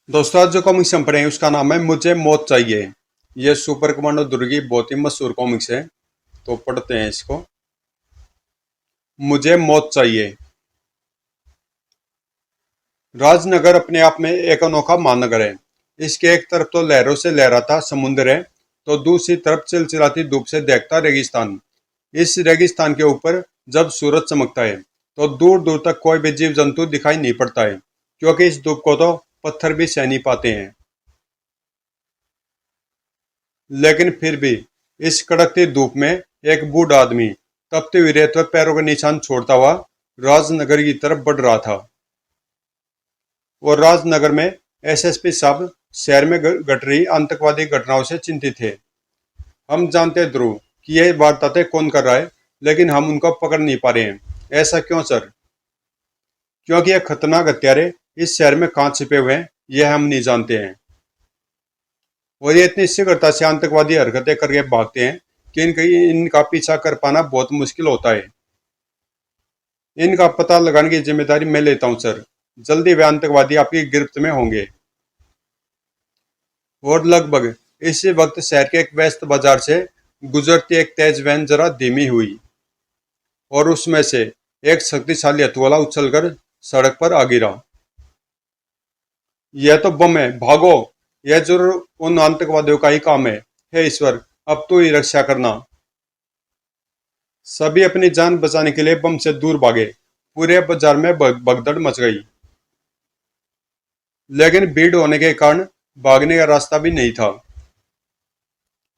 दोस्तों आज जो कॉमिक्स हम पढ़े हैं उसका नाम है मुझे मौत चाहिए। ये सुपर कमांडो दुर्गी बहुत ही मशहूर कॉमिक्स है। तो पढ़ते हैं इसको। मुझे मौत चाहिए। राजनगर अपने आप में एक अनोखा महानगर है। इसके एक तरफ तो लहरों से लहराता समुद्र है, तो दूसरी तरफ चिलचिलाती धूप से देखता रेगिस्तान। इस रेगिस्तान के ऊपर जब सूरज चमकता है तो दूर दूर तक कोई भी जीव जंतु दिखाई नहीं पड़ता है, क्योंकि इस धूप को तो पत्थर भी सह नहीं पाते हैं। लेकिन फिर भी इस कड़कती धूप में एक बूढ़ा आदमी तपती हुई रेत पर पैरों के निशान छोड़ता हुआ राजनगर की तरफ बढ़ रहा था। और राजनगर में एसएसपी साहब शहर में घट रही आतंकवादी घटनाओं से चिंतित थे। हम जानते हैं ध्रुव कि यह वारदातें कौन कर रहा है, लेकिन हम उनको पकड़ नहीं पा रहे हैं। ऐसा क्यों सर? क्योंकि यह खतरनाक हत्यारे इस शहर में कहाँ छिपे हुए हैं यह हम नहीं जानते हैं। और ये इतनी शीघ्रता से आतंकवादी हरकतें करके भागते हैं कि इनका पीछा कर पाना बहुत मुश्किल होता है। इनका पता लगाने की जिम्मेदारी मैं लेता हूं सर। जल्दी वे आतंकवादी आपकी गिरफ्त में होंगे। और लगभग इसी वक्त शहर के एक व्यस्त बाजार से गुजरती एक तेज वैन जरा धीमी हुई, और उसमें से एक शक्तिशाली हथगोला उछलकर सड़क पर आ गिरा। यह तो बम है, भागो! यह जरूर उन आतंकवादियों का ही काम है। हे ईश्वर, अब तो ही रक्षा करना। सभी अपनी जान बचाने के लिए बम से दूर भागे। पूरे बाजार में भगदड़ मच गई। लेकिन भीड़ होने के कारण भागने का रास्ता भी नहीं था।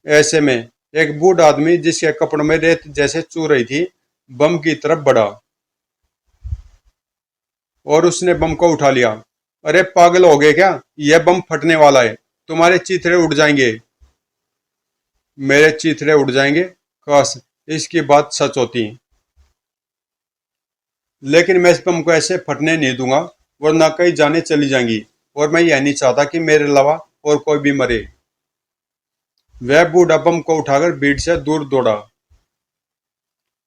ऐसे में एक बूढ़ा आदमी जिसके कपड़ों में रेत जैसे चू रही थी, बम की तरफ बढ़ा और उसने बम को उठा लिया। अरे पागल हो गए क्या? यह बम फटने वाला है, तुम्हारे चीथड़े उड़ जाएंगे। मेरे चीथड़े उड़ जाएंगे? काश इसकी बात सच होती। लेकिन मैं इस बम को ऐसे फटने नहीं दूंगा, वरना कई जानें चली जाएंगी, और मैं यह नहीं चाहता कि मेरे अलावा और कोई भी मरे। वह बूढ़ा बम को उठाकर भीड़ से दूर दौड़ा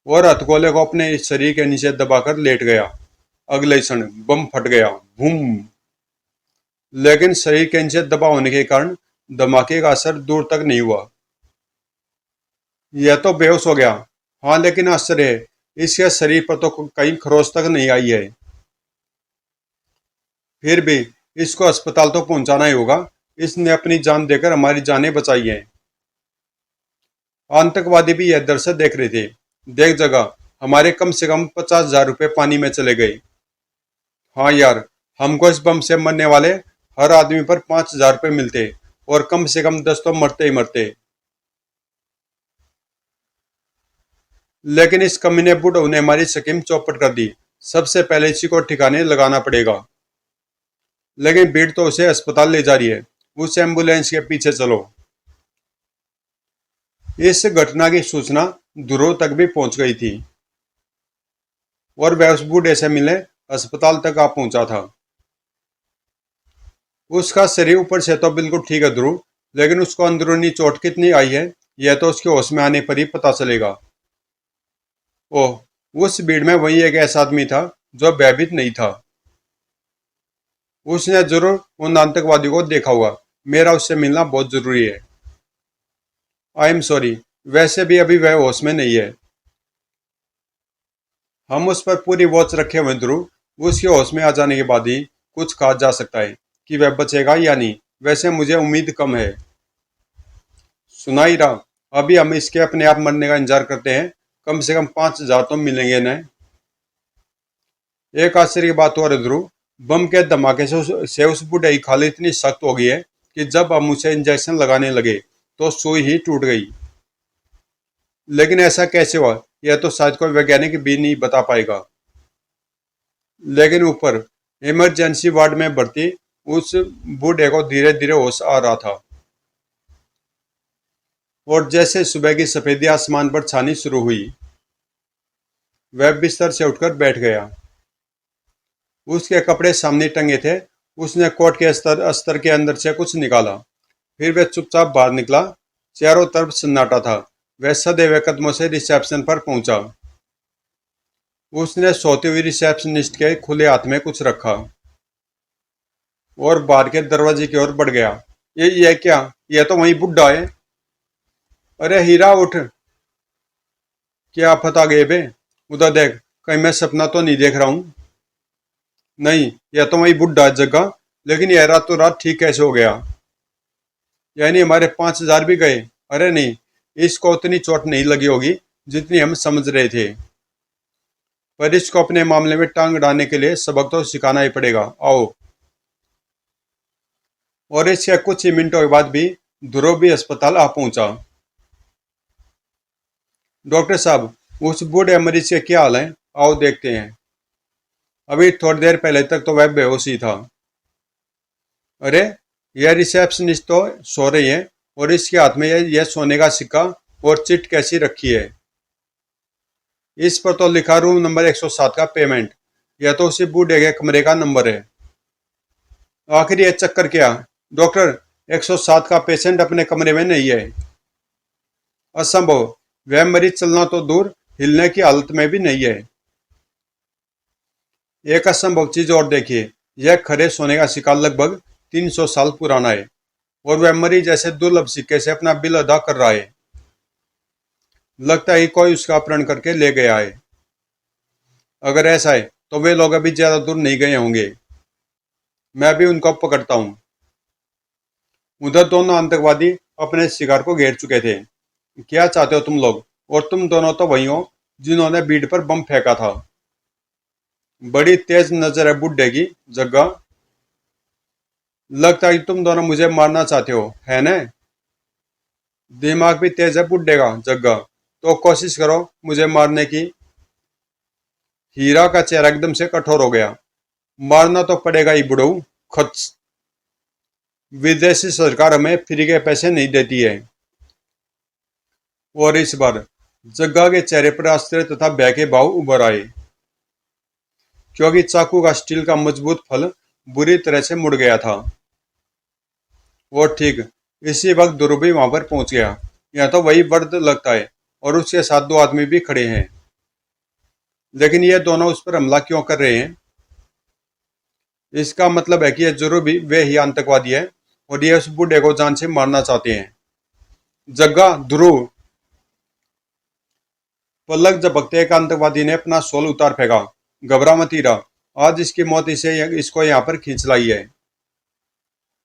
और हथगोले को अपने शरीर के नीचे दबाकर लेट गया। अगले क्षण बम फट गया। बूम! लेकिन शरीर के नीचे दबा होने के कारण धमाके का असर दूर तक नहीं हुआ। यह तो बेहोश हो गया। हाँ, लेकिन आश्चर्य है, इसके शरीर पर तो कहीं खरोच तक नहीं आई है। फिर भी इसको अस्पताल तो पहुंचाना ही होगा। इसने अपनी जान देकर हमारी जानें बचाई हैं। आतंकवादी भी यह दृश्य देख रहे थे। देख जगह, हमारे कम से कम 50,000 रुपये पानी में चले गए। हाँ यार, हमको इस बम से मरने वाले हर आदमी पर 5,000 रुपये मिलते, और कम से कम 10 तो मरते ही मरते। लेकिन इस कमीने बुढ़ऊ ने हमारी स्कीम चौपट कर दी। सबसे पहले इसी को ठिकाने लगाना पड़ेगा। लेकिन भीड़ तो उसे अस्पताल ले जा रही है। उस एम्बुलेंस के पीछे चलो। इस घटना की सूचना ध्रुव तक भी पहुंच गई थी, और वह उस बूढ़े से मिलने अस्पताल तक आ पहुंचा था। उसका शरीर ऊपर से तो बिल्कुल ठीक है ध्रुव, लेकिन उसको अंदरूनी चोट कितनी आई है यह तो उसके होश में आने पर ही पता चलेगा। ओह, उस भीड़ में वही एक ऐसा आदमी था जो भयभीत नहीं था। उसने जरूर उन आतंकवादियों को देखा होगा। मेरा उससे मिलना बहुत जरूरी है। आई एम सॉरी, वैसे भी अभी वह होश में नहीं है। हम उस पर पूरी वॉच रखे हुए ध्रुव। उसके होश में आ जाने के बाद ही कुछ कहा जा सकता है कि वह बचेगा या नहीं। वैसे मुझे उम्मीद कम है। सुना ही रहा, अभी हम इसके अपने आप मरने का इंतजार करते हैं। कम से कम 5,000 तो मिलेंगे न। एक आश्चर्य की बात और है ध्रुव, बम के धमाके से उस बुढ़े की खाल इतनी सख्त हो गई है कि जब हम उसे इंजेक्शन लगाने लगे तो सुई ही टूट गई। लेकिन ऐसा कैसे हुआ यह तो शायद कोई वैज्ञानिक भी नहीं बता पाएगा। लेकिन ऊपर इमरजेंसी वार्ड में भर्ती उस बूढ़े को धीरे धीरे होश आ रहा था, और जैसे सुबह की सफेदी आसमान पर छानी शुरू हुई, वह बिस्तर से उठकर बैठ गया। उसके कपड़े सामने टंगे थे। उसने कोट के अस्तर के अंदर से कुछ निकाला, फिर वह चुपचाप बाहर निकला। चारों तरफ सन्नाटा था। वह सधे हुए कदमों से रिसेप्शन पर पहुंचा। उसने सोती हुई रिसेप्शनिस्ट के खुले हाथ में कुछ रखा। और बाहर के दरवाजे की ओर बढ़ गया। ये क्या? ये तो वही बुढ़ा है। अरे हीरा उठ, क्या आफत आ गई बे? उधर देख, कहीं मैं सपना तो नहीं देख रहा हूँ। नहीं, यह तो वही बुढ़ा जगह, लेकिन यह रातों रात ठीक कैसे हो गया? यानी हमारे 5,000 भी गए? अरे नहीं, इसको उतनी चोट नहीं लगी होगी जितनी हम समझ रहे थे। पर इसको अपने मामले में टांग अड़ाने के लिए सबक तो सिखाना ही पड़ेगा। आओ। और इसके कुछ ही मिनटों के बाद भी ध्रुव भी अस्पताल आ पहुंचा। डॉक्टर साहब, उस बूढ़े मरीज के क्या हाल है? आओ देखते हैं। अभी थोड़ी देर पहले तक तो वह बेहोश ही था। अरे, यह रिसेप्शनिस्ट तो सो रही है, और इसके हाथ में यह सोने का सिक्का और चिट कैसी रखी है? इस पर तो लिखा रूम नंबर 107 का पेमेंट। यह तो उसी बूढ़े के कमरे का नंबर है। आखिर यह चक्कर क्या? डॉक्टर, 107 का पेशेंट अपने कमरे में नहीं है। असंभव। वह मरीज चलना तो दूर, हिलने की हालत में भी नहीं है। एक असंभव चीज और देखिए, यह खरे सोने का सिक्का लगभग 300 साल पुराना है, और वह मरीज ऐसे दुर्लभ सिक्के से अपना बिल अदा कर रहा है। लगता है कोई उसका अपहरण करके ले गया है। अगर ऐसा है तो वे लोग अभी ज्यादा दूर नहीं गए होंगे। मैं भी उनको पकड़ता हूँ। उधर दोनों आतंकवादी अपने शिकार को घेर चुके थे। क्या चाहते हो तुम लोग? और तुम दोनों तो वही हो जिन्होंने भीड़ पर बम फेंका था। बड़ी तेज नजर है बुड्ढे की, जग्गा। लगता है कि तुम दोनों मुझे मारना चाहते हो, है ना? दिमाग भी तेज है बुड्ढे का, जग्गा। तो कोशिश करो मुझे मारने की। हीरा का चेहरा एकदम से कठोर हो गया। मारना तो पड़ेगा ही बुढ़ऊ। खच। विदेशी सरकार हमें फ्री के पैसे नहीं देती है। और इस बार जग्गा के चेहरे पर आश्चर्य तथा भय के भाव उभर आए, क्योंकि चाकू का स्टील का मजबूत फल बुरी तरह से मुड़ गया था। और ठीक इसी वक्त ध्रुव भी वहां पर पहुंच गया। यह तो वही वर्द लगता है, और उसके साथ दो आदमी भी खड़े हैं। लेकिन ये दोनों उस पर हमला क्यों कर रहे हैं? इसका मतलब है कि ये जरूर भी वे ही आतंकवादी है, और ये उस बूढ़े को जान से मारना चाहते हैं। जग्गा, ध्रुव। पलक झपकते एक आतंकवादी ने अपना शॉल उतार फेंका। घबरा मत हीरा, आज इसकी मौत इसे इसको यहाँ पर खींच लाई है।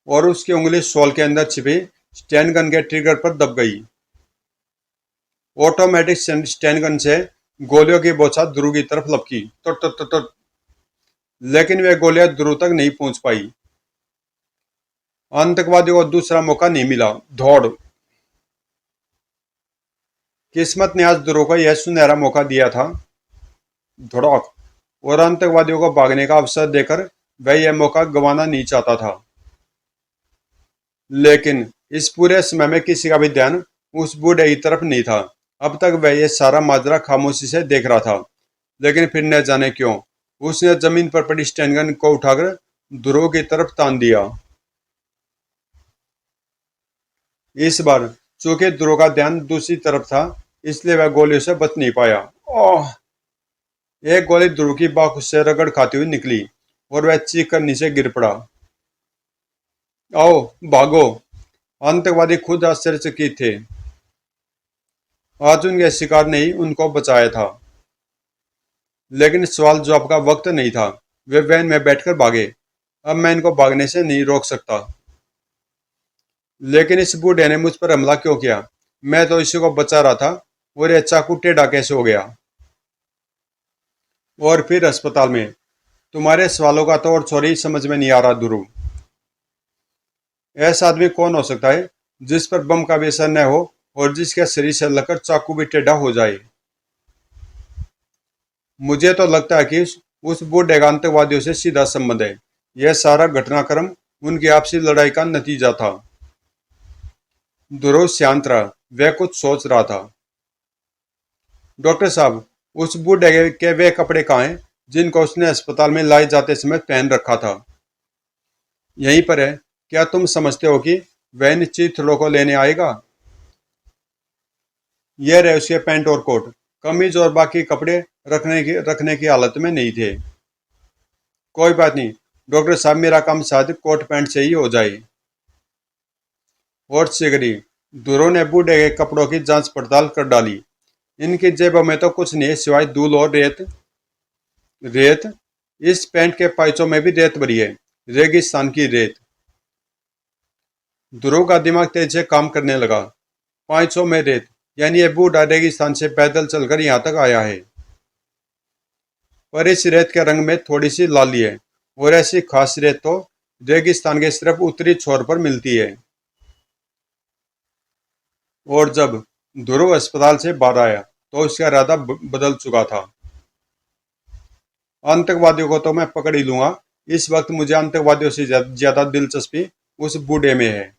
और उसकी उंगली शॉल के अंदर छिपी स्टैन गन के ट्रिगर पर दब गई। ऑटोमेटिक स्टैन गन से गोलियों की बौछार ध्रुव की तरफ लपकी। तुर तुर तुर तुर। लेकिन वे गोलियां ध्रुव तक नहीं पहुंच पाई। आतंकवादियों को दूसरा मौका नहीं मिला। दौड़। किस्मत ने आज ध्रुव को यह सुनहरा मौका दिया था। धड़ाक। और आतंकवादियों को भागने का अवसर देकर वह यह मौका गंवाना नहीं चाहता था। लेकिन इस पूरे समय में किसी का भी ध्यान उस बूढ़े की तरफ नहीं था। अब तक वह यह सारा माजरा खामोशी से देख रहा था। लेकिन फिर न जाने क्यों उसने जमीन पर पड़ी स्टैन गन को उठाकर ध्रुव की तरफ तान दिया। इस बार चूंकि ध्रुव का ध्यान दूसरी तरफ था, इसलिए वह गोलियों से बच नहीं पाया। ओह! एक गोली ध्रुव की बाह से रगड़ खाती हुई निकली, और वह चीख कर नीचे गिर पड़ा। आओ, भागो! आतंकवादी खुद आश्चर्यचकित थे। आज उनके शिकार ने ही उनको बचाया था। लेकिन सवाल जवाब का वक्त नहीं था। वे वैन में बैठकर भागे। अब मैं इनको भागने से नहीं रोक सकता। लेकिन इस बूढ़े ने मुझ पर हमला क्यों किया? मैं तो इसी को बचा रहा था, और यह चाकू टेढ़ा कैसे हो गया? और फिर अस्पताल में तुम्हारे सवालों का तो और छोरी समझ में नहीं आ रहा ध्रुव। ऐसा आदमी कौन हो सकता है जिस पर बम का भी असर न हो, और जिसके शरीर से लगकर चाकू भी टेढ़ा हो जाए? मुझे तो लगता है कि उस बूढ़े का आतंकवादियों से सीधा संबंध है। यह सारा घटनाक्रम उनकी आपसी लड़ाई का नतीजा था। ध्रुव शांत रहा। वह कुछ सोच रहा था। डॉक्टर साहब, उस बूढ़े के वे कपड़े कहाँ हैं जिनको उसने अस्पताल में लाए जाते समय पहन रखा था? यहीं पर है। क्या तुम समझते हो कि वह इन चीथड़ों को लेने आएगा? यह रहे उसके पैंट और कोट। कमीज और बाकी कपड़े रखने की हालत में नहीं थे। कोई बात नहीं, डॉक्टर साहब मेरा काम शायद कोट पैंट से ही हो जाए। और सिगरी, ध्रुव ने बूढ़े के कपड़ों की जांच पड़ताल कर डाली। इनकी जेबों में तो कुछ नहीं सिवाय धूल और रेत। रेत? इस पैंट के पाइचों में भी रेत भरी है, रेगिस्तान की रेत। ध्रुव का दिमाग तेज से काम करने लगा। 500 में रेत, यानी ये बूढ़ा रेगिस्तान से पैदल चलकर यहाँ तक आया है। पर इस रेत के रंग में थोड़ी सी लाली है, और ऐसी खास रेत तो रेगिस्तान के सिर्फ उत्तरी छोर पर मिलती है। और जब ध्रुव अस्पताल से बाहर आया तो उसका इरादा बदल चुका था। आतंकवादियों को तो मैं पकड़ ही लूंगा। इस वक्त मुझे आतंकवादियों से ज्यादा दिलचस्पी उस बूढ़े में है।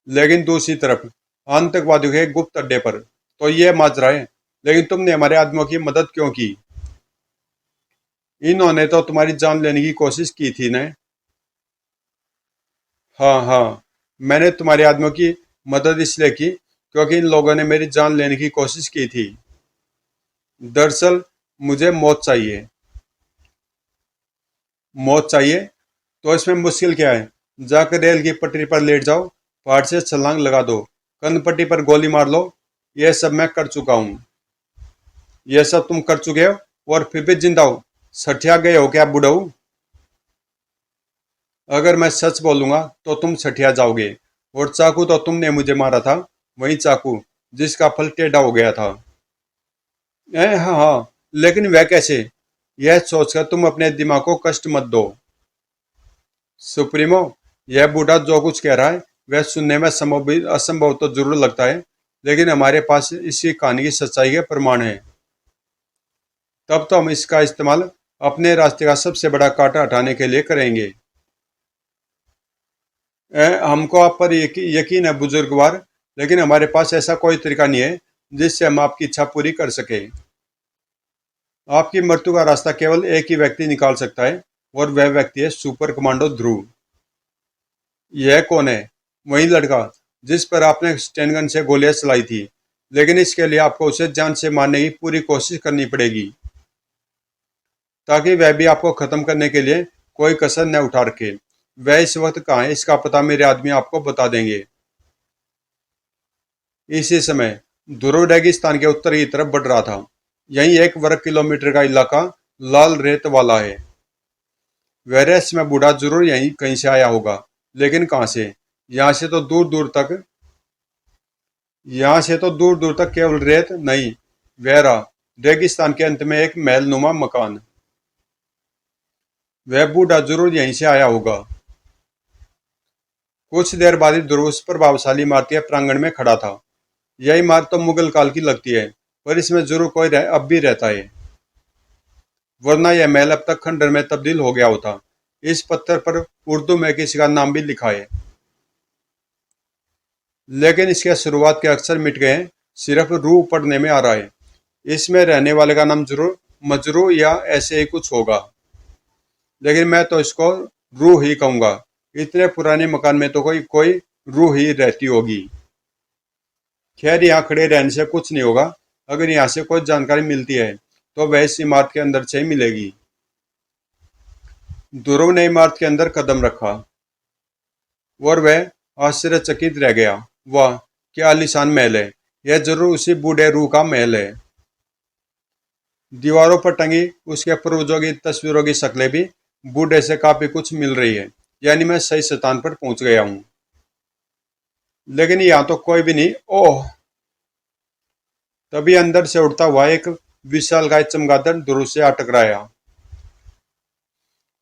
लेकिन दूसरी तरफ आतंकवादियों के गुप्त अड्डे पर तो ये माजरा है। लेकिन तुमने हमारे आदमियों की मदद क्यों की? इन्होंने तो तुम्हारी जान लेने की कोशिश की थी ना। हाँ हाँ, मैंने तुम्हारे आदमियों की मदद इसलिए की क्योंकि इन लोगों ने मेरी जान लेने की कोशिश की थी। दरअसल मुझे मौत चाहिए। मौत चाहिए? तो इसमें मुश्किल क्या है? जाकर रेल की पटरी पर लेट जाओ, पहाड़ से छलांग लगा दो, कनपट्टी पर गोली मार लो। यह सब मैं कर चुका हूँ। यह सब तुम कर चुके हो और फिर भी जिंदा हो? सठिया गए हो क्या बुढ़ऊ? अगर मैं सच बोलूंगा तो तुम सठिया जाओगे। और चाकू तो तुमने मुझे मारा था, वही चाकू जिसका फल टेढ़ा हो गया था। हाँ हाँ, लेकिन वह कैसे? यह सोचकर तुम अपने दिमाग को कष्ट मत दो। सुप्रीमो, यह बूढ़ा जो कुछ कह रहा है वह सुनने में असंभव तो जरूर लगता है, लेकिन हमारे पास इसी कहानी की सच्चाई के प्रमाण है। तब तो हम इसका इस्तेमाल अपने रास्ते का सबसे बड़ा कांटा हटाने के लिए करेंगे। हमको आप पर यकीन है बुजुर्गवार, लेकिन हमारे पास ऐसा कोई तरीका नहीं है जिससे हम आपकी इच्छा पूरी कर सके। आपकी मृत्यु का रास्ता केवल एक ही व्यक्ति निकाल सकता है, और वह व्यक्ति है सुपर कमांडो ध्रुव। यह कौन है? वही लड़का जिस पर आपने स्टेन गन से गोलियां चलाई थी, लेकिन इसके लिए आपको उसे जान से मारने की पूरी कोशिश करनी पड़ेगी, ताकि वह भी आपको खत्म करने के लिए कोई कसर न उठा रखे। वह इस वक्त कहाँ है इसका पता मेरे आदमी आपको बता देंगे। इसी समय ध्रुव रेगिस्तान के उत्तर की तरफ बढ़ रहा था। यहीं 1 वर्ग किलोमीटर का इलाका लाल रेत वाला है। वह रहस्य में बूढ़ा जरूर यहीं कहीं से आया होगा, लेकिन कहाँ से? यहाँ से तो दूर दूर तक यहाँ से तो दूर दूर तक केवल रेत नहीं, वह रहा रेगिस्तान के अंत में एक महलनुमा मकान। वह बूढ़ा जरूर यहीं से आया होगा। कुछ देर बाद ही ध्रुव उस प्रभावशाली इमारत के प्रांगण में खड़ा था। यह इमारत तो मुगल काल की लगती है, पर इसमें जरूर कोई अब भी रहता है, वरना यह महल अब तक खंडर में तब्दील हो गया होता। इस पत्थर पर उर्दू में किसी का नाम भी लिखा है, लेकिन इसके शुरुआत के अक्षर मिट गए हैं, सिर्फ रूह पढ़ने में आ रहा है। इसमें रहने वाले का नाम जरूर मजरू या ऐसे ही कुछ होगा, लेकिन मैं तो इसको रूह ही कहूंगा। इतने पुराने मकान में तो कोई कोई रूह ही रहती होगी। खैर, यहाँ खड़े रहने से कुछ नहीं होगा। अगर यहाँ से कोई जानकारी मिलती है तो वह इस इमारत के अंदर से ही मिलेगी। ध्रुव ने इमारत के अंदर कदम रखा और वह आश्चर्यचकित रह गया। वाह, क्या आलीशान महल है! यह जरूर उसी बूढ़े रूह का महल है। दीवारों पर टंगी उसके पूर्वजों की तस्वीरों की शक्लें भी बूढ़े से काफी कुछ मिल रही है, यानी मैं सही स्थान पर पहुंच गया हूँ। लेकिन यहाँ तो कोई भी नहीं। ओह! तभी अंदर से उड़ता हुआ एक विशालकाय चमगादड़ ध्रुव से आ टकराया,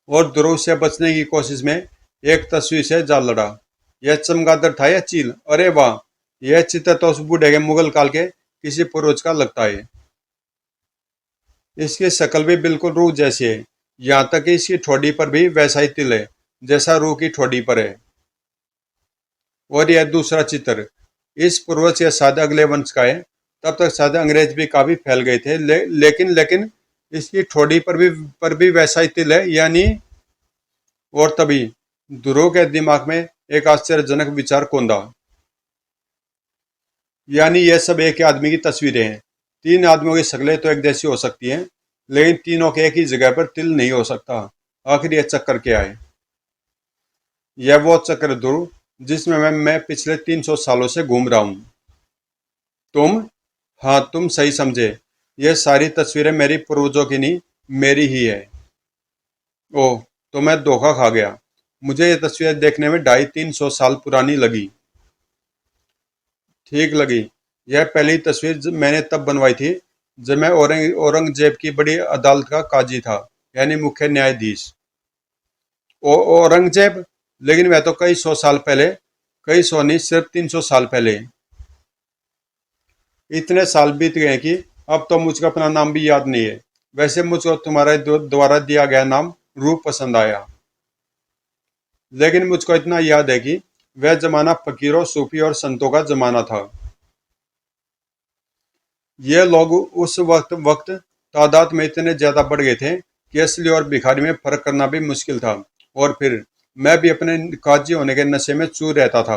और ध्रुव से बचने की कोशिश में एक तस्वीर से जा लड़ा। यह चमगादड़ था या चील? अरे वाह, यह चित्र तो उस बूढ़े के मुगल काल के किसी पूर्वज का लगता है। इसकी शक्ल भी बिल्कुल रूह जैसी है, यहाँ तक कि इसकी ठोड़ी पर भी वैसा ही तिल है जैसा रूह की ठोड़ी पर है। और यह दूसरा चित्र इस पूर्वज के शायद अगले वंश का है। तब तक शायद अंग्रेज भी काफी फैल गए थे, लेकिन इसकी ठोड़ी पर भी वैसा ही तिल है, यानी। और तभी ध्रुव के दिमाग में एक आश्चर्यजनक विचार कौंधा। यानी यह सब एक ही आदमी की तस्वीरें हैं। 3 आदमियों की शक्लें तो एक जैसी हो सकती हैं, लेकिन तीनों के एक ही जगह पर तिल नहीं हो सकता। आखिर यह चक्कर क्या है? यह वो चक्र ध्रुव जिसमें मैं पिछले 300 सालों से घूम रहा हूं। तुम? हाँ, तुम सही समझे। यह सारी तस्वीरें मेरी पूर्वजों की नहीं, मेरी ही है। ओह, तो मैं धोखा खा गया। मुझे ये तस्वीर देखने में 250-300 साल पुरानी लगी। ठीक लगी। यह पहली तस्वीर मैंने तब बनवाई थी जब मैं औरंगजेब की बड़ी अदालत का काजी था, यानी मुख्य न्यायाधीश। औरंगजेब? लेकिन वह तो कई 100 साल पहले, कई सौ नहीं, सिर्फ 300 साल पहले। इतने साल बीत गए कि अब तो मुझको अपना नाम भी याद नहीं है। वैसे मुझको तुम्हारे द्वारा दिया गया नाम रूप पसंद आया। लेकिन मुझको इतना याद है कि वह जमाना फकीरों, सूफी और संतों का जमाना था। ये लोग उस वक्त तादाद में इतने ज्यादा बढ़ गए थे कि असली और भिखारी में फर्क करना भी मुश्किल था। और फिर मैं भी अपने काजी होने के नशे में चूर रहता था।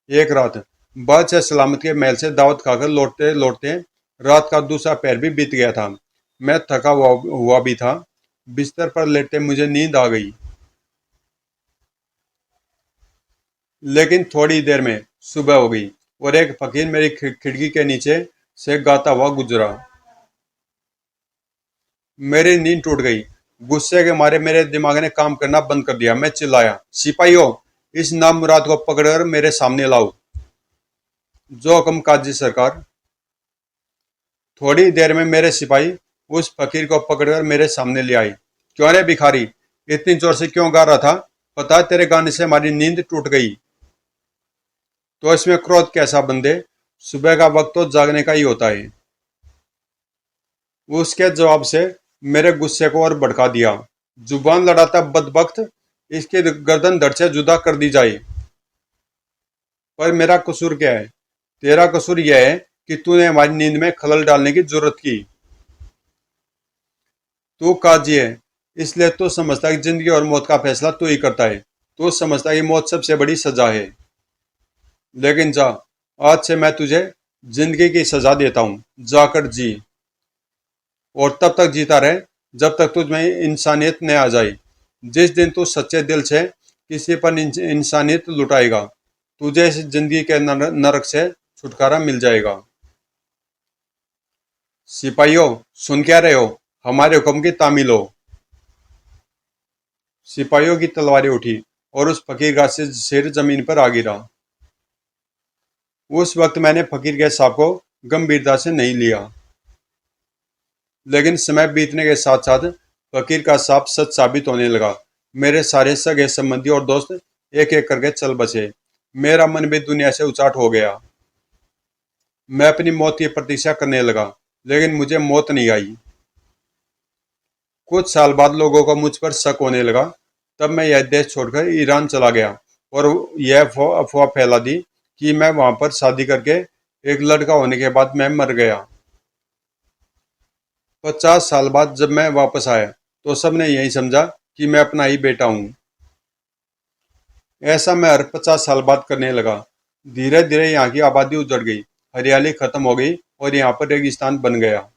एक रात बादशाह सलामत के महल से दावत खाकर लौटते लौटते रात का दूसरा पैर भी बीत गया था। मैं थका हुआ भी था। बिस्तर पर लेटे मुझे नींद आ गई। लेकिन थोड़ी देर में सुबह हो गई और एक फकीर मेरी खिड़की के नीचे से गाता हुआ गुजरा। मेरी नींद टूट गई। गुस्से के मारे मेरे दिमाग ने काम करना बंद कर दिया। मैं चिल्लाया, सिपाहियों, इस नामुराद को पकड़कर मेरे सामने लाओ। जो हुक्म काजी सरकार। थोड़ी देर में मेरे सिपाही उस फकीर को पकड़कर मेरे सामने ले आए। क्यों रे भिखारी, इतनी जोर से क्यों गा रहा था? पता है तेरे गाने से हमारी नींद टूट गई। तो इसमें क्रोध कैसा बंदे? सुबह का वक्त तो जागने का ही होता है। उसके जवाब से मेरे गुस्से को और भड़का दिया। जुबान लड़ाता बदबख्त, इसकी गर्दन धड़ से जुदा कर दी जाए। पर मेरा कसूर क्या है? तेरा कसूर यह है कि तूने हमारी नींद में खलल डालने की जरूरत की। तू काजी है, इसलिए तू समझता है कि जिंदगी और मौत का फैसला तू ही करता है। तू समझता है कि मौत सबसे बड़ी सजा है। लेकिन जा, आज से मैं तुझे जिंदगी की सजा देता हूँ। जाकर जी, और तब तक जीता रहे जब तक तुझ में इंसानियत न आ जाए। जिस दिन तू सच्चे दिल से किसी पर इंसानियत लुटाएगा, तुझे इस जिंदगी के नरक से छुटकारा मिल जाएगा। सिपाहियों, सुन क्या रहे हो? हमारे हुक्म की तामील हो। सिपाहियों की तलवारें उठी और उस फकीर का सिर जमीन पर आ गिरा। उस वक्त मैंने फकीर के साहब को गंभीरता से नहीं लिया। लेकिन समय बीतने के साथ साथ फकीर का साहब सच साबित होने लगा। मेरे सारे सगे संबंधी और दोस्त एक एक करके चल बसे। मेरा मन भी दुनिया से उचाट हो गया। मैं अपनी मौत की प्रतीक्षा करने लगा, लेकिन मुझे मौत नहीं आई। कुछ साल बाद लोगों को मुझ पर शक होने लगा। तब मैं यह देश छोड़कर ईरान चला गया और यह अफवाह फैला दी कि मैं वहां पर शादी करके एक लड़का होने के बाद मैं मर गया। 50 साल बाद जब मैं वापस आया तो सबने यही समझा कि मैं अपना ही बेटा हूं। ऐसा मैं हर 50 साल बाद करने लगा। धीरे धीरे यहाँ की आबादी उजड़ गई, हरियाली खत्म हो गई और यहाँ पर रेगिस्तान बन गया।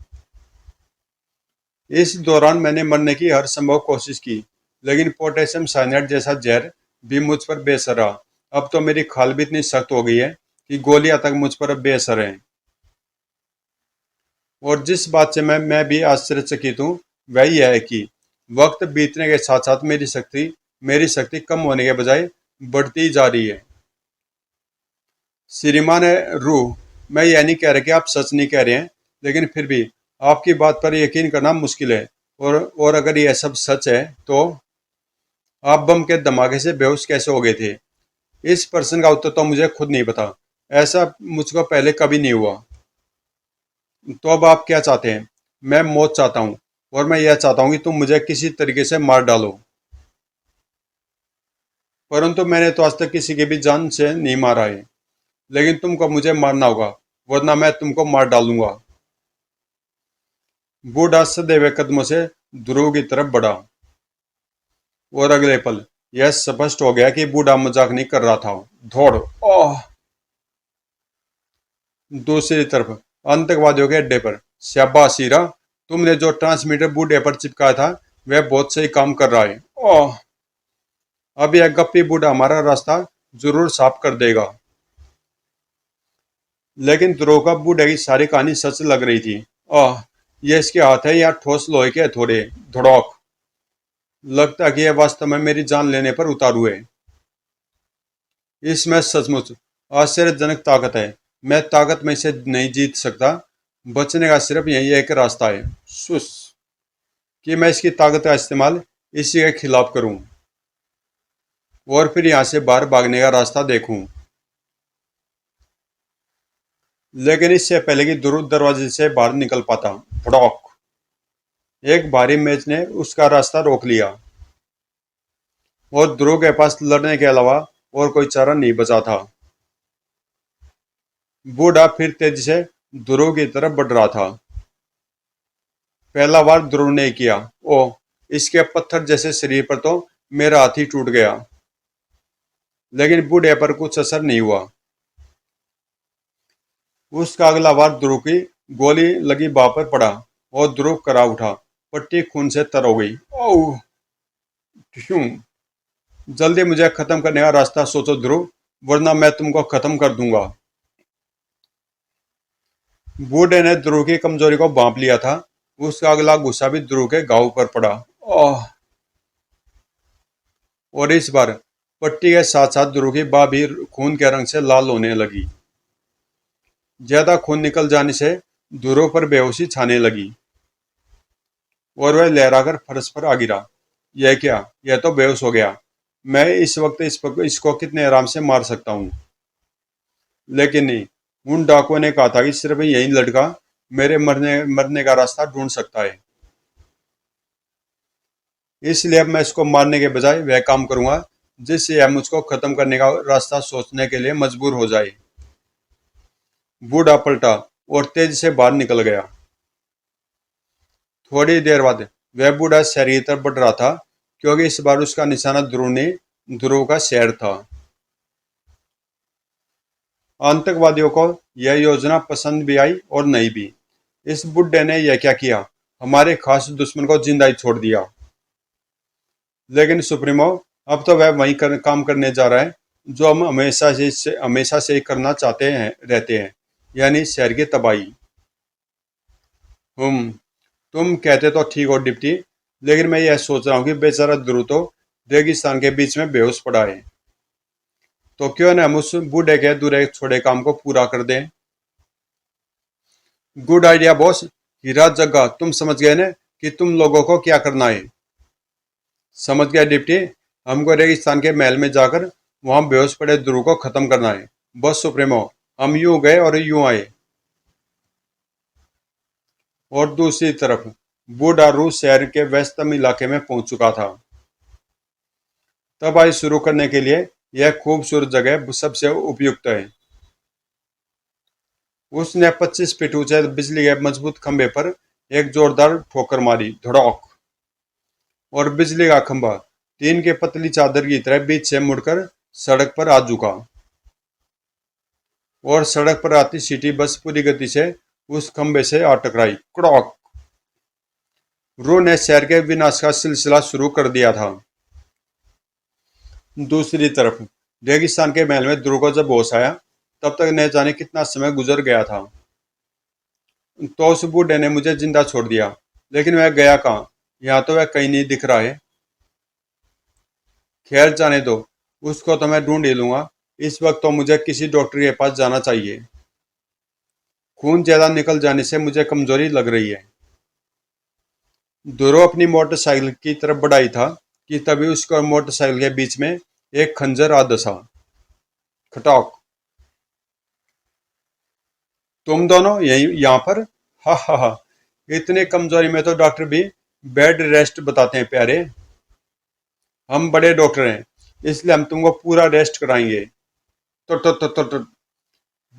इस दौरान मैंने मरने की हर संभव कोशिश की, लेकिन पोटेशियम साइनाइड जैसा जहर भी मुझ पर बेअसर रहा। अब तो मेरी खाल भी इतनी सख्त हो गई है कि गोलियां तक मुझ पर बेअसर हैं। और जिस बात से मैं भी आश्चर्यचकित हूँ वह यह है कि वक्त बीतने के साथ साथ मेरी शक्ति कम होने के बजाय बढ़ती जा रही है। श्रीमान रूह, मैं यह नहीं कह रहा कि आप सच नहीं कह रहे हैं, लेकिन फिर भी आपकी बात पर यकीन करना मुश्किल है। और अगर यह सब सच है तो आप बम के धमाके से बेहोश कैसे हो गए थे? इस प्रश्न का उत्तर तो मुझे खुद नहीं पता। ऐसा मुझको पहले कभी नहीं हुआ। तो अब आप क्या चाहते हैं? मैं मौत चाहता हूँ, और मैं यह चाहता हूँ कि तुम मुझे किसी तरीके से मार डालो। परंतु मैंने तो आज तक किसी की भी जान से नहीं मारा है। लेकिन तुमको मुझे मारना होगा, वरना मैं तुमको मार डालूंगा। बूढ़ा सदैव कदमों से ध्रुव की तरफ बढ़ा, और अगले पल यह स्पष्ट हो गया कि बूढ़ा मजाक नहीं कर रहा था। धौड़। ओह! दूसरी तरफ आतंकवादियों के अड्डे पर। शाबाश हीरा, तुमने जो ट्रांसमीटर बूढ़े पर चिपकाया था वह बहुत सही काम कर रहा है। ओह, अब यह गप्पी बूढ़ा हमारा रास्ता जरूर साफ कर देगा। लेकिन द्रोगा बूढ़े की सारी कहानी सच लग रही थी। ओह, ये इसके हाथ है या ठोस लोहे के हथौड़े। धड़ोक। लगता है कि यह वास्तव में मेरी जान लेने पर उतारू है। इसमें सचमुच आश्चर्यजनक ताकत है। मैं ताकत में इसे नहीं जीत सकता। बचने का सिर्फ यही एक रास्ता है, सुस, कि मैं इसकी ताकत का इस्तेमाल इसी के खिलाफ करूं और फिर यहां से बाहर भागने का रास्ता देखूं। लेकिन इससे पहले कि दरवाजे से बाहर निकल पाता, फड़ोक, एक भारी मेज ने उसका रास्ता रोक लिया और ध्रुव के पास लड़ने के अलावा और कोई चारा नहीं बचा था। बूढ़ा फिर तेजी से ध्रुव की तरफ बढ़ रहा था। पहला बार ध्रुव ने किया। ओ, इसके पत्थर जैसे शरीर पर तो मेरा हाथ ही टूट गया। लेकिन बूढ़े पर कुछ असर नहीं हुआ। उसका अगला बार ध्रुव की गोली लगी बाह पर पड़ा और ध्रुव करा उठा। पट्टी खून से तर हो गई। ओह, ट्यूं। जल्दी मुझे खत्म करने का रास्ता सोचो ध्रुव, वरना मैं तुमको खत्म कर दूंगा। बूढ़े ने ध्रुव की कमजोरी को भांप लिया था। उसका अगला गुस्सा भी ध्रुव के घाव पर पड़ा। ओह, और इस बार पट्टी के साथ साथ ध्रुव की बाह भी खून के रंग से लाल होने लगी। ज्यादा खून निकल जाने से ध्रुव पर बेहोशी छाने लगी और वह लहराकर फर्श पर आ गिरा। यह क्या, यह तो बेहोश हो गया। मैं इस वक्त इसको कितने आराम से मार सकता हूँ। लेकिन नहीं, उन डाकुओं ने कहा था कि सिर्फ यही लड़का मेरे मरने मरने का रास्ता ढूंढ सकता है। इसलिए अब मैं इसको मारने के बजाय वह काम करूंगा जिससे यह मुझको खत्म करने का रास्ता सोचने के लिए मजबूर हो जाए। बूढ़ा पलटा और तेजी से बाहर निकल गया। थोड़ी देर बाद वह बूढ़ा शहर की तरफ बढ़ रहा था, क्योंकि इस बार उसका निशाना ध्रुव का शहर था। आतंकवादियों को यह योजना पसंद भी आई और नहीं भी। इस बुड्ढे ने यह क्या किया, हमारे खास दुश्मन को जिंदा ही छोड़ दिया। लेकिन सुप्रीमो, अब तो वह वही काम करने जा रहा है जो हम हमेशा से ही करना चाहते हैं रहते हैं, यानी शहर की तबाही। तुम कहते तो ठीक हो डिप्टी, लेकिन मैं यह सोच रहा हूँ कि बेचारा ध्रुव तो रेगिस्तान के बीच में बेहोश पड़ा है। तो क्यों न हम उस बूढ़े के दूर छोड़े काम को पूरा कर दें। Good idea boss. Heera Jagga, तुम समझ गए ना कि तुम लोगों को क्या करना है। समझ गया डिप्टी। हमको रेगिस्तान के महल में जाकर वहां बेहोश पड़े ध्रुव को खत्म करना है। बस सुप्रीमो, हम यूं गए और यूं आए। और दूसरी तरफ बूढ़ा रूस शहर के वेस्टर्न इलाके में पहुंच चुका था। तबाही शुरू करने के लिए यह खूबसूरत जगह सबसे उपयुक्त है। उसने 25 फीट ऊंचे बिजली के मजबूत खंभे पर एक जोरदार ठोकर मारी, धड़ाक, और बिजली का खंभा टीन के पतली चादर की तरह बीच से मुड़कर सड़क पर आ झुका। और सड़क पर आती सिटी बस पूरी गति से उस खंभे से आ टकराई। कड़ाक। रू ने शहर के विनाश का सिलसिला शुरू कर दिया था। दूसरी तरफ रेगिस्तान के महल में ध्रुव को जब होश आया, तब तक न जाने कितना समय गुजर गया था। तो उस बूढ़े ने मुझे जिंदा छोड़ दिया, लेकिन वह गया कहाँ? यहाँ तो वह कहीं नहीं दिख रहा है। खैर जाने दो, उसको तो मैं ढूंढ ही लूंगा। इस वक्त तो मुझे किसी डॉक्टर के पास जाना चाहिए। खून ज्यादा निकल जाने से मुझे कमजोरी लग रही है। ध्रुव अपनी मोटरसाइकिल की तरफ बढ़ाई था कि तभी उसको मोटरसाइकिल के बीच में एक खंजर आ धंसा। खटाक। तुम दोनों यही यहाँ पर? हा हा हा। इतनी कमजोरी में तो डॉक्टर भी बेड रेस्ट बताते हैं प्यारे। हम बड़े डॉक्टर हैं, इसलिए हम तुमको पूरा रेस्ट कराएंगे। तो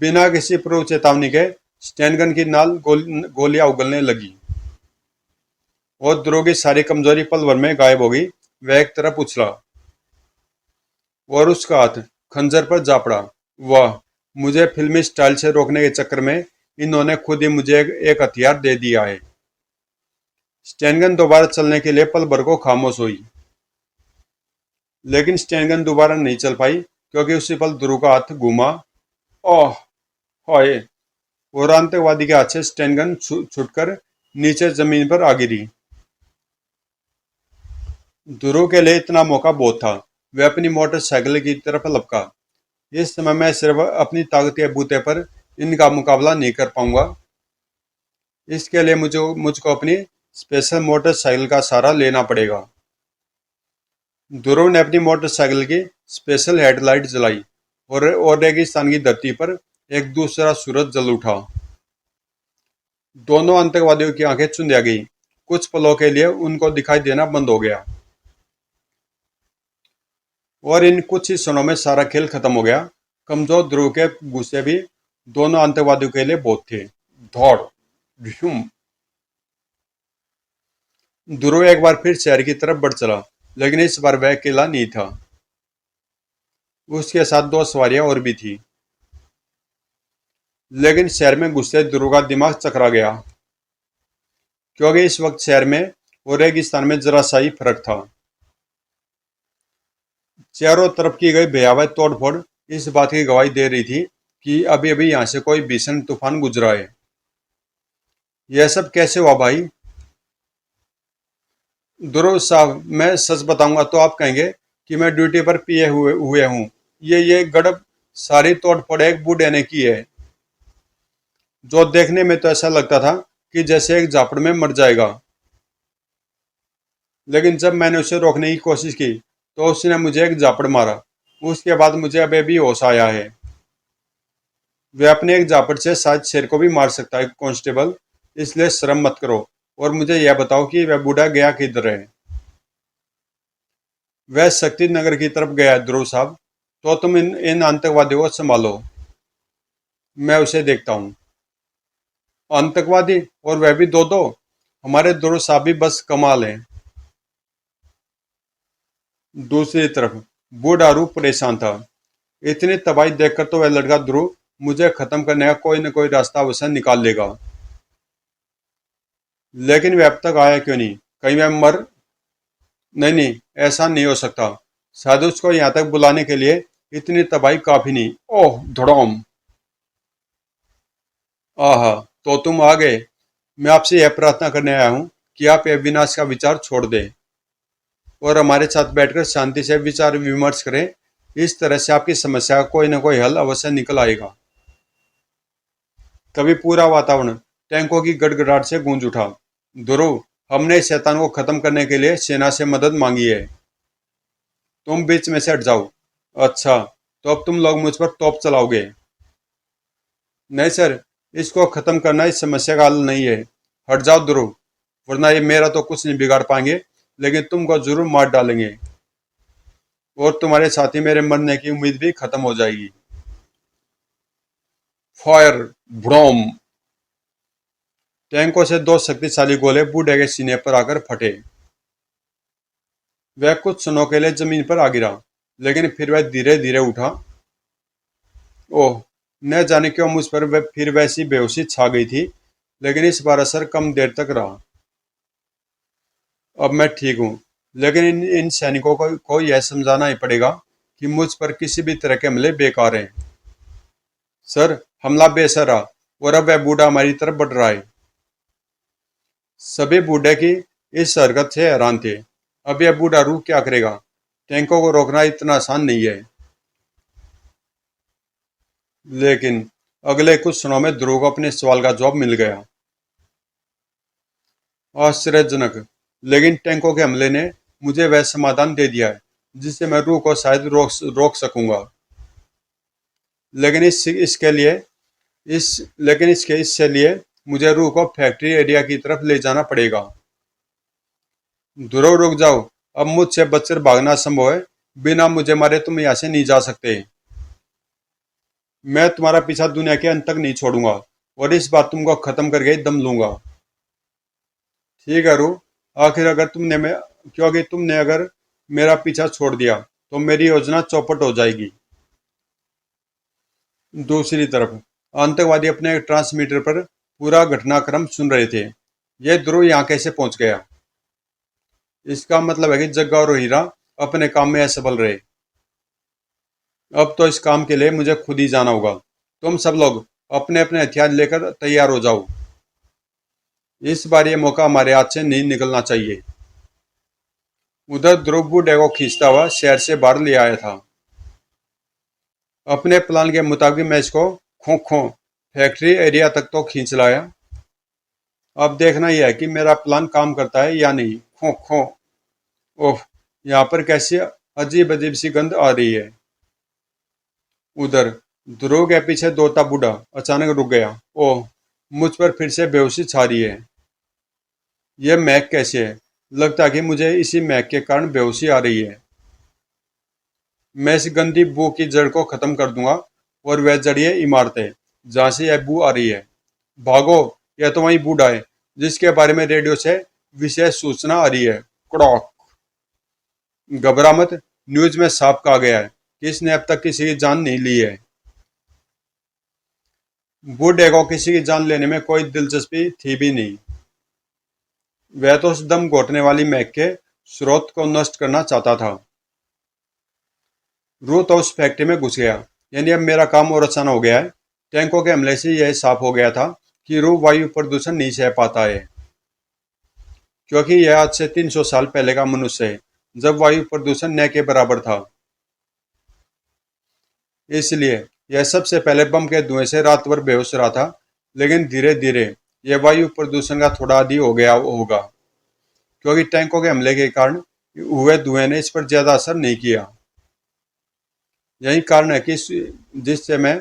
बिना किसी पूर्व चेतावनी के स्टैनगन की नाल गोलियां उगलने लगी और ध्रुव की सारी कमजोरी पल भर में गायब हो गई। वह एक तरफ उछला और उसका हाथ खंजर पर जा पड़ा। वाह, मुझे फिल्मी स्टाइल से रोकने के चक्कर में इन्होंने खुद ही मुझे एक हथियार दे दिया है। स्टैनगन दोबारा चलने के लिए पल भर को खामोश हुई। लेकिन स्टैनगन दोबारा नहीं चल पाई क्योंकि उसी पल ध्रुव का हाथ घूमा। ओह हाय! और आतंकवादी के हाथ से स्टैनगन छुटकर नीचे जमीन पर आ गिरी। ध्रुव के लिए इतना मौका बहुत था। वह अपनी मोटरसाइकिल की तरफ लपका। इस समय मैं सिर्फ अपनी ताकती बूते पर इनका मुकाबला नहीं कर पाऊंगा। इसके लिए मुझको अपनी स्पेशल मोटरसाइकिल का सहारा लेना पड़ेगा। ध्रुव ने अपनी मोटरसाइकिल की स्पेशल हेडलाइट जलाई और रेगिस्तान की धरती पर एक दूसरा सूरज जल उठा। दोनों आतंकवादियों की आंखें चुंधिया गई। कुछ पलों के लिए उनको दिखाई देना बंद हो गया और इन कुछ ही क्षणों में सारा खेल खत्म हो गया। कमजोर ध्रुव के गुस्से भी दोनों आतंकवादियों के लिए बहुत थे। दौड़ ढूम। ध्रुव एक बार फिर शहर की तरफ बढ़ चला, लेकिन इस बार वह अकेला नहीं था। उसके साथ दो सवारियां और भी थी। लेकिन शहर में घुसते ध्रुव का दिमाग चकरा गया, क्योंकि इस वक्त शहर में और रेगिस्तान में जरा सा ही फर्क था। चारों तरफ की गई भयावह तोड़फोड़ इस बात की गवाही दे रही थी कि अभी अभी यहां से कोई भीषण तूफान गुजरा है। यह सब कैसे हुआ भाई? ध्रुव साहब, मैं सच बताऊंगा तो आप कहेंगे कि मैं ड्यूटी पर पिए हुए हूँ। ये गड़ब सारी तोड़फोड़ एक बूढ़े ने की है, जो देखने में तो ऐसा लगता था कि जैसे एक झापड़ में मर जाएगा। लेकिन जब मैंने उसे रोकने की कोशिश की तो उसने मुझे एक झापड़ मारा। उसके बाद मुझे अभी भी होश आया है। वह अपने एक झापड़ से शायद शेर को भी मार सकता है कांस्टेबल, इसलिए शर्म मत करो और मुझे यह बताओ कि वह बूढ़ा गया किधर है। वह शक्ति नगर की तरफ गया है ध्रुव साहब। तो तुम इन आतंकवादियों को संभालो, मैं उसे देखता हूँ। आतंकवादी, और वह भी दो दो? हमारे ध्रुव साहब भी बस कमाल है। दूसरी तरफ बूढ़ा रूप परेशान था। इतनी तबाही देखकर तो वह लड़का ध्रुव मुझे खत्म करने का कोई न कोई रास्ता अवश्य निकाल लेगा। लेकिन वह अब तक आया क्यों नहीं? कहीं वह मर नहीं नहीं, ऐसा नहीं हो सकता। शायद उसको यहाँ तक बुलाने के लिए इतनी तबाही काफी नहीं। ओह धड़ोम! आहा, तो तुम आ गए। मैं आपसे यह प्रार्थना करने आया हूँ कि आप यह विनाश का विचार छोड़ दें और हमारे साथ बैठकर शांति से विचार विमर्श करें। इस तरह से आपकी समस्या का कोई न कोई हल अवश्य निकल आएगा। तभी पूरा वातावरण टैंकों की गड़गड़ाहट से गूंज उठा। ध्रुव, हमने इस शैतान को खत्म करने के लिए सेना से मदद मांगी है। तुम बीच में से हट जाओ। अच्छा, तो अब तुम लोग मुझ पर तोप चलाओगे? नहीं सर, इसको खत्म करना इस समस्या का हल नहीं है। हट जाओ ध्रुव, वरना ये मेरा तो कुछ नहीं बिगाड़ पाएंगे, लेकिन तुमको जरूर मार डालेंगे और तुम्हारे साथ ही मेरे मरने की उम्मीद भी खत्म हो जाएगी। फायर! ब्रोम! टैंकों से दो शक्तिशाली गोले बूढ़े के सीने पर आकर फटे। वह कुछ क्षणों के लिए जमीन पर आ गिरा, लेकिन फिर वह धीरे धीरे उठा। ओह, न जाने क्यों मुझ पर वह फिर वैसी बेहोशी छा गई थी, लेकिन इस बार असर कम देर तक रहा। अब मैं ठीक हूँ, लेकिन इन सैनिकों को यह समझाना ही पड़ेगा कि मुझ पर किसी भी तरह के हमले बेकार हैं। सर, हमला बेसरा और अब वह बूढ़ा हमारी तरफ बढ़ रहा है। सभी बूढ़े की इस हरकत से हैरान थे। अब यह बूढ़ा रूह क्या करेगा? टैंकों को रोकना इतना आसान नहीं है। लेकिन अगले कुछ क्षणों में ध्रुव को अपने सवाल का जवाब मिल गया। आश्चर्यजनक, लेकिन टैंकों के हमले ने मुझे वह समाधान दे दिया है जिससे मैं रूह को शायद रोक सकूंगा। लेकिन इसके लिए इस लेकिन इससे लिए मुझे रूह को फैक्ट्री एरिया की तरफ ले जाना पड़ेगा। ध्रुव रुक जाओ, अब मुझसे बचकर भागना असंभव है। बिना मुझे मारे तुम यहाँ से नहीं जा सकते। मैं तुम्हारा पीछा दुनिया के अंत तक नहीं छोड़ूंगा और इस बार तुमको खत्म करके ही दम लूंगा। ठीक है रू, आखिर अगर तुमने मैं क्योंकि तुमने अगर मेरा पीछा छोड़ दिया तो मेरी योजना चौपट हो जाएगी। दूसरी तरफ आतंकवादी अपने ट्रांसमीटर पर पूरा घटनाक्रम सुन रहे थे। यह ध्रुव यहाँ कैसे पहुंच गया? इसका मतलब है कि जग्गा और हीरा अपने काम में असफल रहे। अब तो इस काम के लिए मुझे खुद ही जाना होगा। तुम सब लोग अपने अपने हथियार लेकर तैयार हो जाओ। इस बार ये मौका हमारे हाथ से नहीं निकलना चाहिए। उधर ध्रुव बूढ़े को खींचता हुआ शहर से बाहर ले आया था। अपने प्लान के मुताबिक मैं इसको खो खो फैक्ट्री एरिया तक तो खींच लाया। अब देखना यह है कि मेरा प्लान काम करता है या नहीं। खो खो। ओह, यहाँ पर कैसी अजीब अजीब सी गंध आ रही है। उधर ध्रुव के पीछे दौड़ता बूढ़ा अचानक रुक गया। ओह, मुझ पर फिर से बेहोशी छा रही है। यह महक कैसे है? लगता है कि मुझे इसी महक के कारण बेहोशी आ रही है। मैं इस गंदी बू की जड़ को खत्म कर दूंगा और वह जड़ ये इमारत है जहां से यह बू आ रही है। भागो, यह तो वही बूढ़ा है जिसके बारे में रेडियो से विशेष सूचना आ रही है। कड़ॉक। घबरा मत, न्यूज में साफ कहा गया है कि इसने अब तक किसी की जान नहीं ली है। बूढ़े को किसी की जान लेने में कोई दिलचस्पी थी भी नहीं। वह तो उस दम घोटने वाली महक के स्रोत को नष्ट करना चाहता था। रू तो उस फैक्ट्री में घुस गया। यानी अब मेरा काम और आसान हो गया है। टैंकों के हमले से यह साफ हो गया था कि रू वायु प्रदूषण नहीं सह पाता है, क्योंकि यह आज से 300 साल पहले का मनुष्य है जब वायु प्रदूषण न के बराबर था। इसलिए यह सबसे पहले बम के धुएं से रात भर बेहोश रहा था, लेकिन धीरे धीरे यह वायु प्रदूषण का थोड़ा आदी हो गया होगा, क्योंकि टैंकों के हमले के कारण हुए धुएं ने इस पर ज्यादा असर नहीं किया। यही कारण है कि जिससे मैं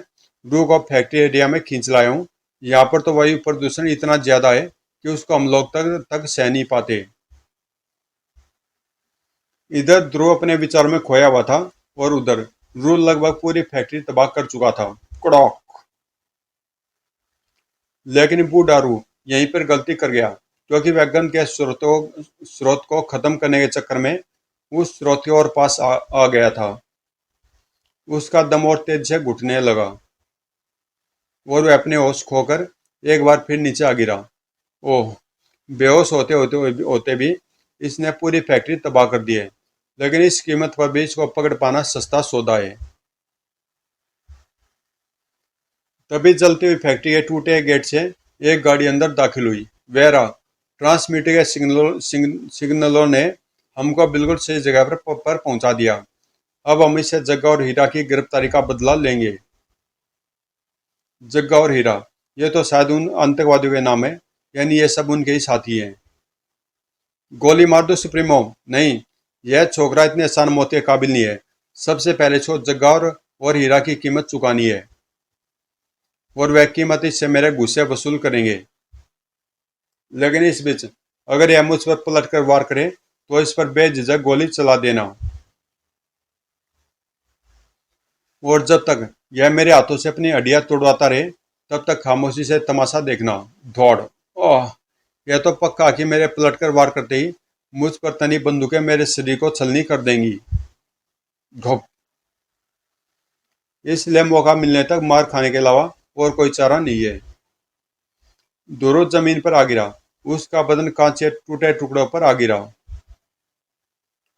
रू को फैक्ट्री एरिया में खींच लाया हूँ। यहाँ पर तो वायु प्रदूषण इतना ज्यादा है कि उसको हम लोग तक सह नहीं पाते। इधर ध्रुव अपने विचार में खोया हुआ था और उधर रू लगभग पूरी फैक्ट्री तबाह कर चुका था। कड़ॉक। लेकिन बूढ़ा रू यहीं पर गलती कर गया, क्योंकि वह गंध के स्रोत को खत्म करने के चक्कर में उस स्रोत के और पास आ गया था। उसका दम और तेज से घुटने लगा और वह अपने होश खोकर एक बार फिर नीचे आ गिरा। ओह, बेहोश होते भी इसने पूरी फैक्ट्री तबाह कर दी है, लेकिन इस कीमत पर भी इसको पकड़ पाना सस्ता सौदा है। तभी जलती हुई फैक्ट्री के टूटे गेट से एक गाड़ी अंदर दाखिल हुई। वेरा ट्रांसमीटर के सिग्नलों ने हमको बिल्कुल सही जगह पर पहुंचा दिया। अब हम इससे जग्गा और हीरा की गिरफ्तारी का बदला लेंगे। जग्गा और हीरा, ये तो शायद उन आतंकवादियों के नाम है, यानी ये सब उनके ही साथी हैं। गोली मार दो सुप्रीमो। नहीं, यह छोकरा इतने आसान मौत के काबिल नहीं है। सबसे पहले छो जग्गा और हीरा की कीमत चुकानी है, और वह कीमत इससे मेरे गुस्से वसूल करेंगे। लेकिन इस बीच अगर यह मुझ पर पलट कर वार करे तो इस पर बेझिझक गोली चला देना। और जब तक यह मेरे हाथों से अपनी हड्डियां तोड़वाता रहे तब तक खामोशी से तमाशा देखना। दौड़। ओह, यह तो पक्का कि मेरे पलट कर वार करते ही मुझ पर तनी बंदूकें मेरे शरीर को छलनी कर देंगी। घुप। इसलिए मौका मिलने तक मार खाने के अलावा और कोई चारा नहीं है। दोनों जमीन पर आ गिरा। उसका बदन कांच के टूटे टुकड़ों पर आ गिरा।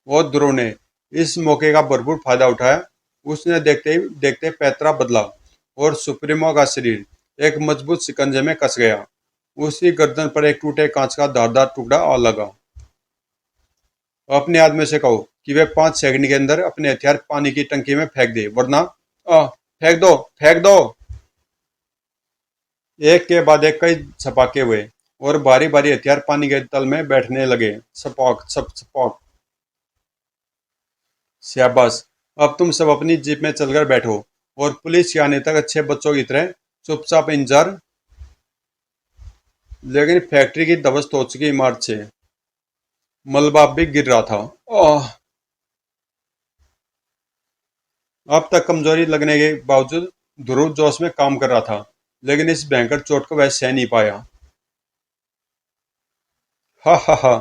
और ध्रुव ने इस मौके का भरपूर फायदा उठाया। उसने देखते ही देखते पैतरा बदला और सुप्रीमो का शरीर एक मजबूत शिकंजे में कस गया। उसकी गर्दन पर एक टूटे कांच का धारदार टुकड़ा आ लगा। अपने आदमी से कहो कि वे 5 सेकंड के अंदर अपने हथियार पानी की टंकी में फेंक दे, वरना फेंक दो, फेंक दो। एक के बाद एक कई छपाके हुए और बारी बारी हथियार पानी के तल में बैठने लगे। छपाक छप छपाक। शाबाश, अब तुम सब अपनी जीप में चलकर बैठो और पुलिस के आने तक अच्छे बच्चों की तरह चुपचाप इंतजार। लेकिन फैक्ट्री की ध्वस्त हो चुकी इमारत से मलबा भी गिर रहा था। आह! अब तक कमजोरी लगने के बावजूद ध्रुव जोश में काम कर रहा था, लेकिन इस भयंकर चोट को वह सह नहीं पाया। हा हा हा,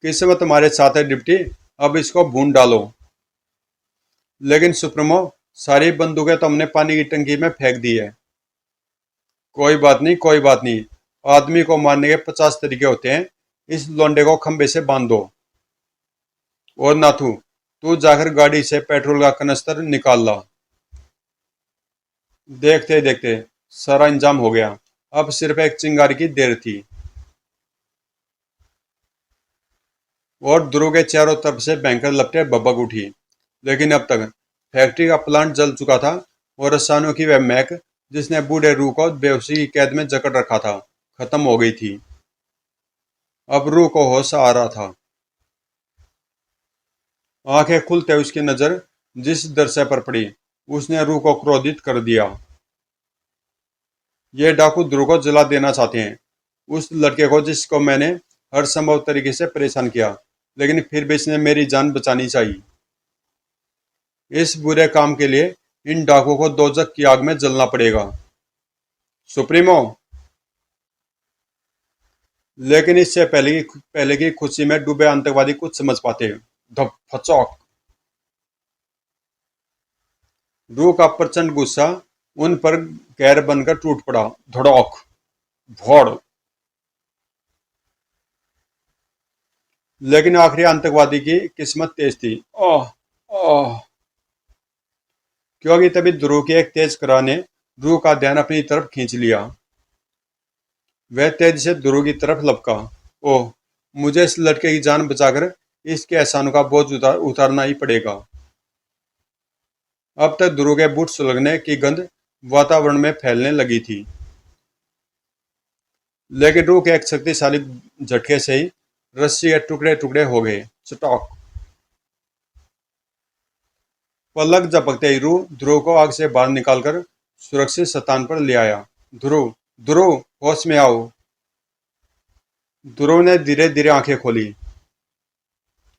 किस्मत तुम्हारे साथ है डिप्टी, अब इसको भून डालो। लेकिन सुप्रीमो, सारी बंदूकें तो हमने पानी की टंकी में फेंक दी है। कोई बात नहीं, कोई बात नहीं। आदमी को मारने के 50 तरीके होते हैं। इस लोंडे को खंबे से बांध दो। और नाथू, तू जाकर गाड़ी से पेट्रोल का कनस्तर निकाल ला। देखते देखते सारा इंतजाम हो गया। अब सिर्फ एक चिंगारी की देर थी और ध्रुव के चारों तरफ से भयंकर लपटें भभक उठी। लेकिन अब तक फैक्ट्री का प्लांट जल चुका था और रसायनों की वह महक जिसने बूढ़े रूह को बेहोशी की कैद में जकड़ रखा था, खत्म हो गई थी। अब रूह को होश आ रहा था। आंखें खुलते उसकी नजर जिस दृश्य पर पड़ी उसने रूह को क्रोधित कर दिया। ये डाकू ध्रुव को जला देना चाहते हैं, उस लड़के को जिसको मैंने हर संभव तरीके से परेशान किया, लेकिन फिर भी इसने मेरी जान बचानी चाहिए। इस बुरे काम के लिए इन डाकुओं को दोजख की आग में जलना पड़ेगा। सुप्रीमो। लेकिन इससे पहले की खुशी में डूबे आतंकवादी कुछ समझ पाते। धप फचौक। रूह का प्रचंड गुस्सा उन पर कहर बनकर टूट पड़ा। धड़ौक। भौड़। लेकिन आखिरी आतंकवादी की किस्मत तेज थी। ओह ओह। क्योंकि तभी ध्रुव की एक तेज करा ने रूह का ध्यान अपनी तरफ खींच लिया। वह तेजी से ध्रुव की तरफ लपका। ओह, मुझे इस लड़के की जान बचाकर इसके एहसानों का बोझ उतारना ही पड़ेगा। अब तक ध्रुव के बूट सुलगने की गंध वातावरण में फैलने लगी थी, लेकिन रूह के एक शक्तिशाली झटके से ही रस्सी के टुकड़े टुकड़े हो गए। चटॉक। पलक झपकते ही रूह ध्रुव को आग से बाहर निकालकर सुरक्षित स्थान पर ले आया। ध्रुव, ध्रुव, होश में आओ। ध्रुव ने धीरे धीरे आंखें खोली।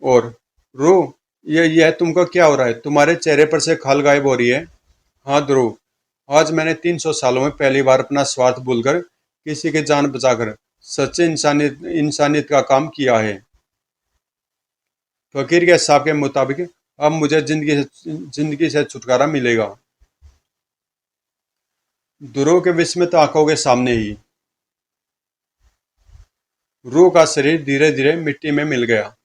और ध्रुव, यह तुमको क्या हो रहा है? तुम्हारे चेहरे पर से खाल गायब हो रही है। हाँ ध्रुव, आज मैंने 300 सालों में पहली बार अपना स्वार्थ भूलकर किसी की जान बचाकर सच्चे इंसानियत का काम किया है। फकीर के साहब के मुताबिक अब मुझे जिंदगी से छुटकारा मिलेगा। ध्रुव के विस्मित आंखों के सामने ही रूह का शरीर धीरे धीरे मिट्टी में मिल गया।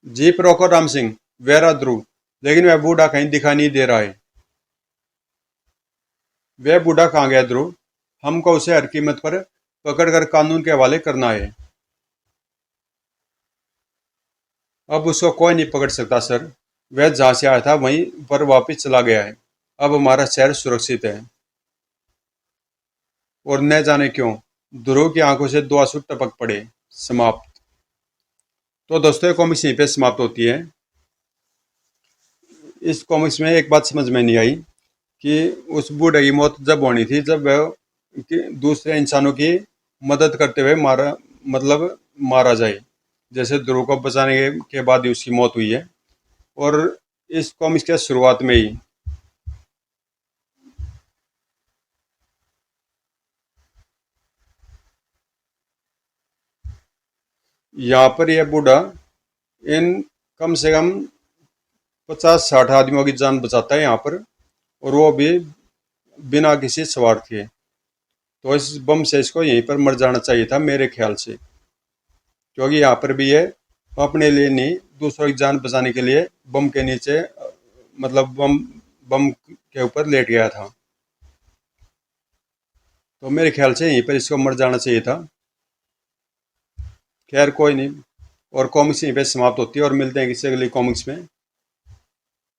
जीप रोको राम सिंह, वेरा ध्रुव। लेकिन वह बूढ़ा कहीं दिखाई नहीं दे रहा है। वह बूढ़ा कहाँ गया ध्रुव? हमको उसे हर कीमत पर पकड़कर कानून के हवाले करना है। अब उसको कोई नहीं पकड़ सकता सर। वह जहां से आया था वहीं पर वापस चला गया है। अब हमारा शहर सुरक्षित है। और न जाने क्यों ध्रुव की आंखों से दो आंसू टपक पड़े। समाप्त। तो दोस्तों, ये कॉमिक्स यहीं पे समाप्त होती है। इस कॉमिक्स में एक बात समझ में नहीं आई कि उस बूढ़े की मौत जब होनी थी जब वह दूसरे इंसानों की मदद करते हुए मारा जाए। जैसे ध्रुव को बचाने के बाद ही उसकी मौत हुई है। और इस कॉमिक्स के शुरुआत में ही यहाँ पर यह बूढ़ा इन कम से कम 50-60 आदमियों की जान बचाता है यहाँ पर, और वो भी बिना किसी स्वार्थ के। तो इस बम से इसको यहीं पर मर जाना चाहिए था मेरे ख्याल से, क्योंकि यहाँ पर भी ये अपने लिए नहीं दूसरों की जान बचाने के लिए बम के नीचे बम के ऊपर लेट गया था। तो मेरे ख्याल से यहीं पर इसको मर जाना चाहिए था। खैर कोई नहीं। और कॉमिक्स यहीं पे समाप्त होती है और मिलते हैं किसी अगली कॉमिक्स में।